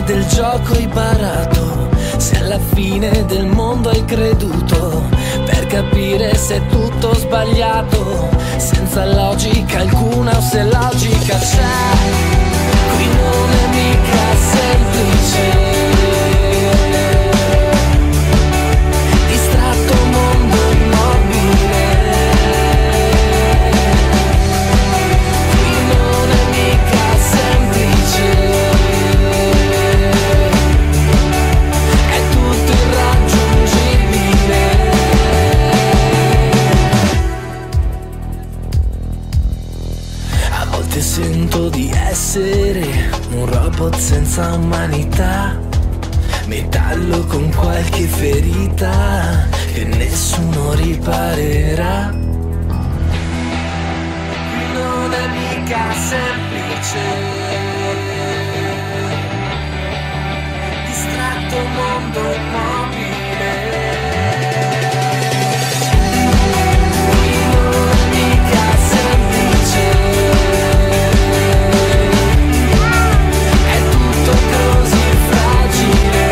del gioco hai barato, se alla fine del mondo hai creduto, per capire se è tutto sbagliato, senza logica alcuna o se logica c'è, qui non è mica semplice. Distratto mondo immobile, qui non è mica semplice, è tutto irraggiungibile. A volte sento di essere un robot senza umanità, metallo con qualche ferita che nessuno riparerà. Non è mica semplice, distratto mondo immobile. Non è mica semplice, è tutto così fragile.